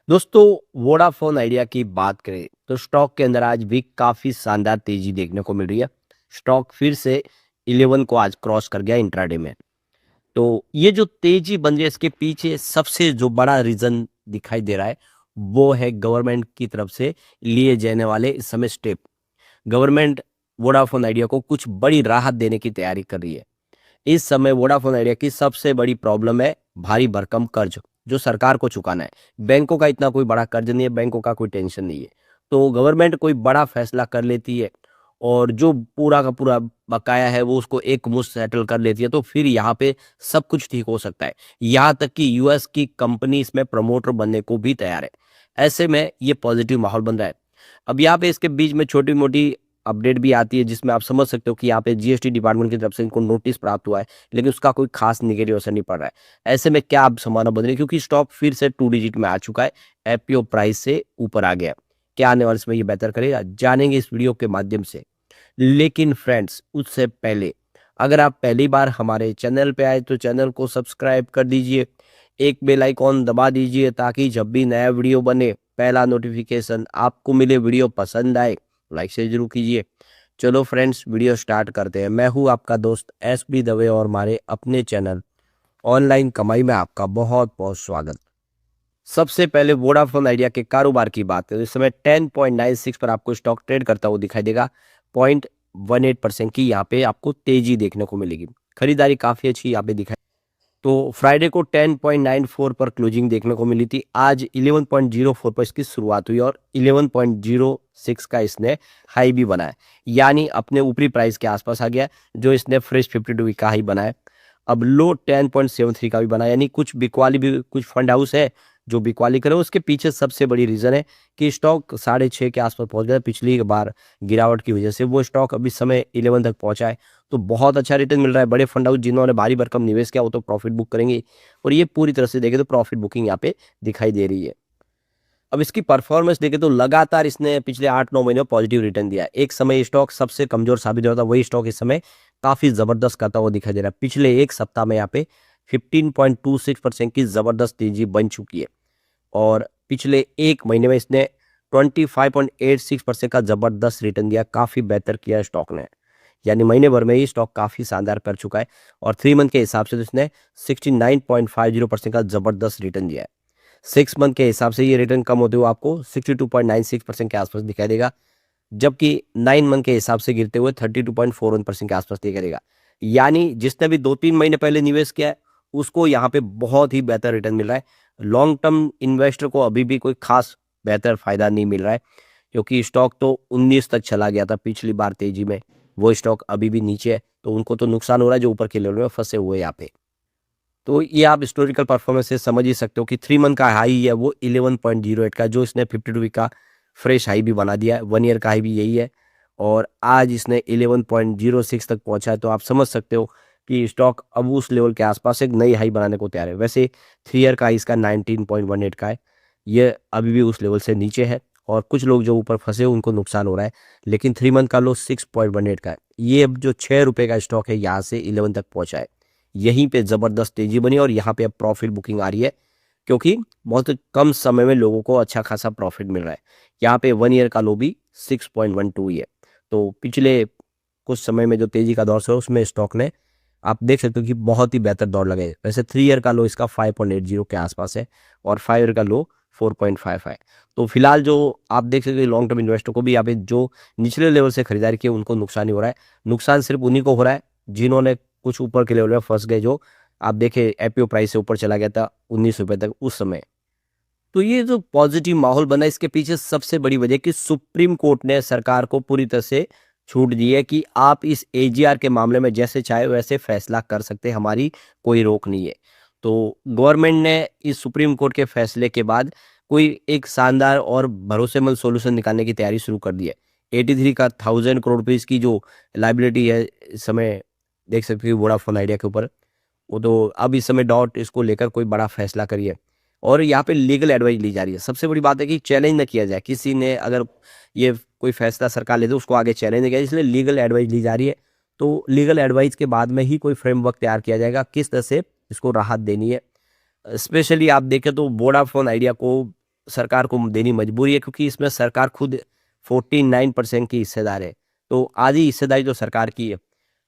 दोस्तों, Vodafone idea की बात करें तो स्टॉक के अंदर आज भी काफी शानदार तेजी देखने को मिल रही है। स्टॉक फिर से 11 को आज क्रॉस कर गया इंट्राडे में। तो ये जो तेजी बन रही है इसके पीछे सबसे जो बड़ा रीजन दिखाई दे रहा है वो है गवर्नमेंट की तरफ से लिए जाने वाले इस समय स्टेप। गवर्नमेंट वोडाफोन आइडिया को कुछ बड़ी राहत देने की तैयारी कर रही है। इस समय वोडाफोन आइडिया की सबसे बड़ी प्रॉब्लम है भारी भरकम कर्ज जो सरकार को चुकाना है। बैंकों का इतना कोई बड़ा कर्ज नहीं है, बैंकों का कोई टेंशन नहीं है। तो गवर्नमेंट कोई बड़ा फैसला कर लेती है और जो पूरा का पूरा बकाया है वो उसको एक मुश्त सेटल कर लेती है, तो फिर यहाँ पे सब कुछ ठीक हो सकता है। यहाँ तक कि यूएस की कंपनी इसमें प्रमोटर बनने को भी तैयार है। ऐसे में ये पॉजिटिव माहौल बन रहा है। अब यहाँ पे इसके बीच में छोटी मोटी अपडेट भी आती है जिसमें आप समझ सकते हो कि यहाँ पे जीएसटी डिपार्टमेंट की तरफ से इनको नोटिस प्राप्त हुआ है, लेकिन उसका कोई खास निगेटिव असर नहीं पड़ रहा है। ऐसे में क्या आप संभावना बन रही है, क्योंकि स्टॉक फिर से 2 डिजिट में आ चुका है, एपीओ प्राइस से ऊपर आ गया। क्या आने वाले समय ये बेहतर करेगा, जानेंगे इस वीडियो के माध्यम से। लेकिन फ्रेंड्स, उससे पहले अगर आप पहली बार हमारे चैनल पे आए तो चैनल को सब्सक्राइब कर दीजिए, एक बेल आइकॉन दबा दीजिए ताकि जब भी नया वीडियो बने पहला नोटिफिकेशन आपको मिले। वीडियो पसंद आए लाइक से जरूर कीजिए। चलो फ्रेंड्स, वीडियो स्टार्ट करते हैं। मैं हूं आपका दोस्त एस बी दवे और हमारे अपने चैनल ऑनलाइन कमाई में आपका बहुत बहुत स्वागत। सबसे पहले वोडाफोन आइडिया के कारोबार की बात करें, इस समय 10.96 पर आपको स्टॉक ट्रेड करता हुआ दिखाई देगा। 0.18% की यहाँ पे आपको तेजी देखने को मिलेगी। खरीदारी काफी अच्छी यहाँ पे दिखाई। तो फ्राइडे को 10.94 पर क्लोजिंग देखने को मिली थी। आज 11.04 पर इसकी शुरुआत हुई और 11.06 का इसने हाई भी बनाया, यानी अपने ऊपरी प्राइस के आसपास आ गया जो इसने फ्रेश 52 वीक का हाई बनाया। अब लो 10.73 का भी बना, यानी कुछ बिकवाली भी, कुछ फंड हाउस है जो बिकवाली करे। उसके पीछे सबसे बड़ी रीजन है कि स्टॉक 6.5 के आसपास पहुंच गया। पिछली बार गिरावट की वजह से वो स्टॉक अभी समय 11 तक पहुंचा है। तो बहुत अच्छा रिटर्न मिल रहा है। बड़े फंड हाउस जिन्होंने भारी भरकम निवेश किया वो तो प्रॉफिट बुक करेंगे, और ये पूरी तरह से देखें तो प्रॉफिट बुकिंग यहाँ पे दिखाई दे रही है। अब इसकी परफॉर्मेंस देखें तो लगातार इसने पिछले 8-9 महीने में पॉजिटिव रिटर्न दिया है। एक समय स्टॉक सबसे कमजोर साबित होता था, वही स्टॉक इस समय काफी जबरदस्त करता हुआ दिखाई दे रहा है। पिछले एक सप्ताह में यहाँ पे 15.26% की जबरदस्त तेजी बन चुकी है और पिछले एक महीने में इसने 25.86% का जबरदस्त रिटर्न दिया। काफी बेहतर किया स्टॉक ने, यानी महीने भर में ही स्टॉक काफी शानदार कर चुका है। और 3 मंथ के हिसाब से तो इसने 69.50% का जबरदस्त रिटर्न दिया है। 6 मंथ के हिसाब से ये रिटर्न कम होते हुए आपको 62.96% के आसपास दिखाई देगा, जबकि 9 मंथ के हिसाब से गिरते हुए 32.41% के आसपास दिखाई देगा। यानी जिसने भी 2-3 महीने पहले निवेश किया है उसको यहाँ पे बहुत ही बेहतर रिटर्न मिल रहा है। लॉन्ग टर्म इन्वेस्टर को अभी भी कोई खास बेहतर फायदा नहीं मिल रहा है, क्योंकि स्टॉक तो 19 तक चला गया था पिछली बार तेजी में। वो स्टॉक अभी भी नीचे है, तो उनको तो नुकसान हो रहा है जो ऊपर के लेवल में फंसे हुए यहाँ पे। तो ये आप हिस्टोरिकल परफॉर्मेंस से समझ ही सकते हो कि 3 मंथ का हाई है वो 11.08 का, जो इसने 52 वीक का फ्रेश हाई भी बना दिया है। 1 ईयर का हाई भी यही है और आज इसने 11.06 तक पहुंचा है। तो आप समझ सकते हो कि स्टॉक अब उस लेवल के आसपास एक नई हाई बनाने को तैयार है। वैसे 3 ईयर का इसका 19.18 का है, ये अभी भी उस लेवल से नीचे है और कुछ लोग जो ऊपर फंसे हुए उनको नुकसान हो रहा है। लेकिन 3 मंथ का लो 6.18 का है। ये अब जो 6 रुपए का स्टॉक है यहाँ से 11 तक पहुंचा है। यहीं पे जबरदस्त तेजी बनी और यहाँ पे अब प्रॉफिट बुकिंग आ रही है, क्योंकि बहुत कम समय में लोगों को अच्छा खासा प्रॉफिट मिल रहा है। यहाँ पे 1 ईयर का लो भी 6.12 ही है। तो पिछले कुछ समय में जो तेजी का दौर है उसमें स्टॉक ने, आप देख सकते हो कि बहुत ही बेहतर दौर लगे। वैसे 3 ईयर का लो इसका 5.80 के आसपास है और 5 ईयर का लो 4.5 है। तो फिलहाल जो आप देख सकते हो लॉन्ग टर्म इन्वेस्टर को भी यहाँ पे जो निचले लेवल से खरीदारी की उनको नुकसान ही हो रहा है। नुकसान सिर्फ उन्हीं को हो रहा है जिन्होंने कुछ ऊपर के लेवल में फंस गए, जो आप देखे एपीओ प्राइस से ऊपर चला गया था 19 रुपए तक उस समय। तो ये जो पॉजिटिव माहौल बना इसके पीछे सबसे बड़ी वजह कि सुप्रीम कोर्ट ने सरकार को पूरी तरह से छूट दी है कि आप इस एजीआर के मामले में जैसे चाहे वैसे फैसला कर सकते हैं, हमारी कोई रोक नहीं है। तो गवर्नमेंट ने इस सुप्रीम कोर्ट के फैसले के बाद कोई एक शानदार और भरोसेमंद सॉल्यूशन निकालने की तैयारी शुरू कर दी है। 83 का 1000 करोड़ रुपीज की जो लाइबिलिटी है इस समय देख सकते हो वोडाफोन आइडिया के ऊपर, वो तो अब इस समय डॉट इसको लेकर कोई बड़ा फैसला करिए और यहाँ पे लीगल एडवाइस ली जा रही है। सबसे बड़ी बात है कि चैलेंज न किया जाए, किसी ने अगर ये कोई फैसला सरकार ले तो उसको आगे चैलेंज नहीं किया, इसलिए लीगल एडवाइस ली जा रही है। तो लीगल एडवाइस के बाद में ही कोई फ्रेमवर्क तैयार किया जाएगा किस तरह से इसको राहत देनी है। स्पेशली आप देखें तो वोडाफोन आइडिया को सरकार को देनी मजबूरी है, क्योंकि इसमें सरकार खुद 49% की हिस्सेदार है। तो आधी हिस्सेदारी तो सरकार की है।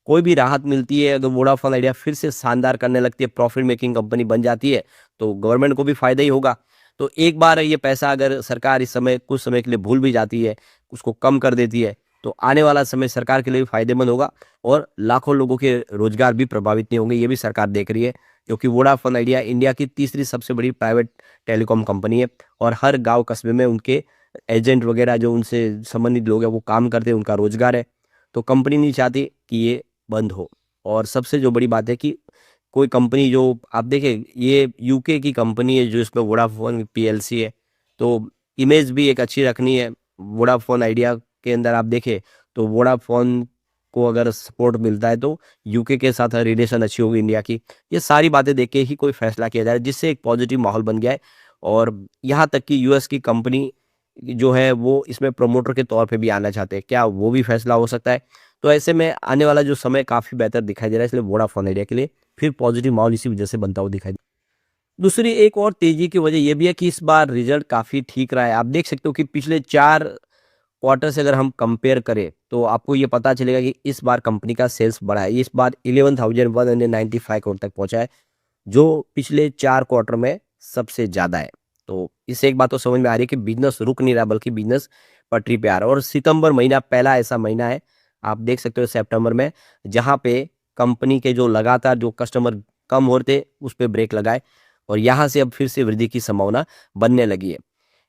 कोई भी राहत मिलती है, अगर वोडाफोन आइडिया फिर से शानदार करने लगती है, प्रॉफिट मेकिंग कंपनी बन जाती है, तो गवर्नमेंट को भी फायदा ही होगा। तो एक बार ये पैसा अगर सरकार इस समय कुछ समय के लिए भूल भी जाती है, उसको कम कर देती है, तो आने वाला समय सरकार के लिए भी फायदेमंद होगा और लाखों लोगों के रोजगार भी प्रभावित नहीं होंगे। ये भी सरकार देख रही है, क्योंकि वोडाफोन आइडिया इंडिया की तीसरी सबसे बड़ी प्राइवेट टेलीकॉम कंपनी है और हर गांव कस्बे में उनके एजेंट वगैरह जो उनसे संबंधित लोग हैं वो काम करते हैं, उनका रोजगार है। तो कंपनी नहीं चाहती कि ये बंद हो। और सबसे जो बड़ी बात है कि कोई कंपनी जो आप देखें, ये यूके की कंपनी है जो इसमें वोडाफोन पीएलसी है, तो इमेज भी एक अच्छी रखनी है। वोडाफोन आइडिया के अंदर आप देखें तो वोडाफोन को अगर सपोर्ट मिलता है तो यूके के साथ रिलेशन अच्छी होगी इंडिया की। ये सारी बातें देख के ही कोई फैसला किया जाए, जिससे एक पॉजिटिव माहौल बन गया है। और यहाँ तक कि यूएस की कंपनी जो है वो इसमें प्रमोटर के तौर पे भी आना चाहते हैं, क्या वो भी फैसला हो सकता है? तो ऐसे में आने वाला जो समय काफ़ी बेहतर दिखाई दे रहा है, इसलिए वोडाफोन आइडिया के लिए फिर पॉजिटिव माहौल इसी वजह से बनता हुआ दिखाई दे। दूसरी एक और तेजी की वजह ये भी है कि इस बार रिजल्ट काफ़ी ठीक रहा है। आप देख सकते हो कि पिछले 4 क्वार्टर से अगर हम कंपेयर करें तो आपको ये पता चलेगा कि इस बार कंपनी का सेल्स बढ़ा है। इस बार 11,195 करोड़ तक पहुंचा है, जो पिछले 4 क्वार्टर में सबसे ज़्यादा है। तो इससे एक बात तो समझ में आ रही है कि बिजनेस रुक नहीं रहा, बल्कि बिजनेस पटरी पे आ रहा है। और सितंबर महीना पहला ऐसा महीना है, आप देख सकते हो सितंबर में, जहाँ पे कंपनी के जो लगातार जो कस्टमर कम हो रहे थे उस पे ब्रेक लगाए और यहाँ से अब फिर से वृद्धि की संभावना बनने लगी है।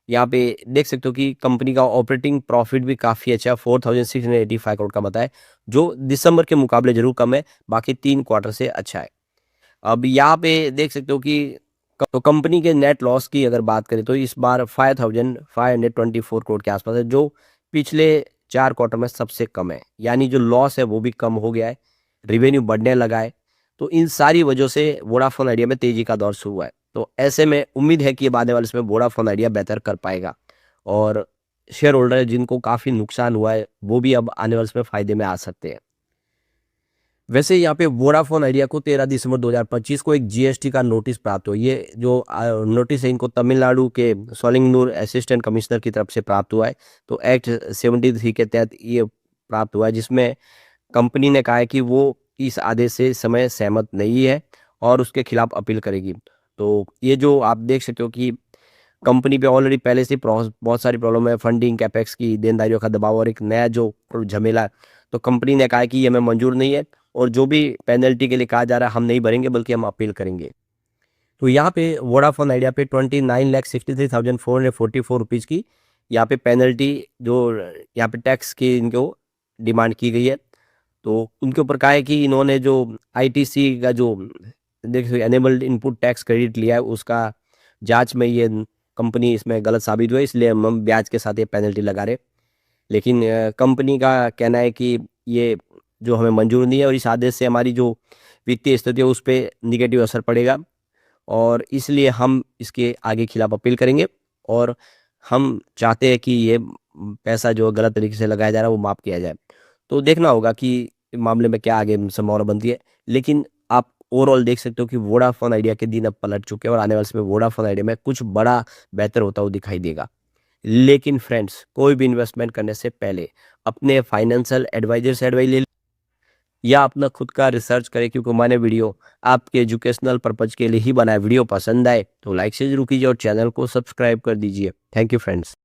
यहाँ पे देख सकते हो कि कंपनी का ऑपरेटिंग प्रॉफिट भी काफ़ी अच्छा है, 4,685 करोड़ का बताया, जो दिसंबर के मुकाबले जरूर कम है, बाकी 3 क्वार्टर से अच्छा है। अब यहाँ पे देख सकते हो कि तो कंपनी के नेट लॉस की अगर बात करें तो इस बार 5,524 करोड़ के आसपास है, जो पिछले 4 क्वार्टर में सबसे कम है। यानी जो लॉस है वो भी कम हो गया है, रिवेन्यू बढ़ने लगा है। तो इन सारी वजहों से वोडाफोन आइडिया में तेजी का दौर शुरू हुआ है। तो ऐसे में उम्मीद है कि अब आने वाले समय वोडाफोन आइडिया बेहतर कर पाएगा और शेयर होल्डर जिनको काफ़ी नुकसान हुआ है वो भी अब आने वाले समय फायदे में आ सकते हैं। वैसे यहाँ पे वोडाफोन आइडिया को 13 दिसंबर 2025 को एक जीएसटी का नोटिस प्राप्त हुआ। ये जो नोटिस है इनको तमिलनाडु के सोलिंगनूर असिस्टेंट कमिश्नर की तरफ से प्राप्त हुआ है। तो एक्ट 73 के तहत ये प्राप्त हुआ है, जिसमें कंपनी ने कहा है कि वो इस आदेश से इस समय सहमत नहीं है और उसके खिलाफ अपील करेगी। तो ये जो आप देख सकते हो कि कंपनी पे ऑलरेडी पहले से बहुत सारी प्रॉब्लम है, फंडिंग, कैपेक्स की, देनदारियों का दबाव और एक नया जो झमेला है। तो कंपनी ने कहा है कि ये हमें मंजूर नहीं है और जो भी पेनल्टी के लिए कहा जा रहा है हम नहीं भरेंगे, बल्कि हम अपील करेंगे। तो यहाँ पे वोडाफोन आइडिया पे 29,63,444 रुपीज़ की यहाँ पे पेनल्टी जो यहाँ पे टैक्स की इनको डिमांड की गई है। तो उनके ऊपर कहा है कि इन्होंने जो आईटीसी का जो देखिए एनेबल्ड इनपुट टैक्स क्रेडिट लिया है उसका जांच में ये कंपनी इसमें गलत साबित हुआ है, इसलिए हम ब्याज के साथ ये पेनल्टी लगा रहे। लेकिन कंपनी का कहना है कि ये जो हमें मंजूर नहीं है और इस आदेश से हमारी जो वित्तीय स्थिति है उस पर निगेटिव असर पड़ेगा और इसलिए हम इसके आगे खिलाफ अपील करेंगे और हम चाहते हैं कि ये पैसा जो गलत तरीके से लगाया जा रहा है वो माफ़ किया जाए। तो देखना होगा कि इस मामले में क्या आगे संभावना बनती है। लेकिन आप ओवरऑल देख सकते हो कि वोडाफोन आइडिया के दिन अब पलट चुके हैं और आने वाले समय वोडाफोन आइडिया में कुछ बड़ा बेहतर होता हुआ दिखाई देगा। लेकिन फ्रेंड्स, कोई भी इन्वेस्टमेंट करने से पहले अपने फाइनेंशियल एडवाइजर से एडवाइस ले या अपना खुद का रिसर्च करें, क्योंकि मैंने वीडियो आपके एजुकेशनल पर्पज के लिए ही बनाया। वीडियो पसंद आए तो लाइक से जरूर कीजिए और चैनल को सब्सक्राइब कर दीजिए। Thank you friends.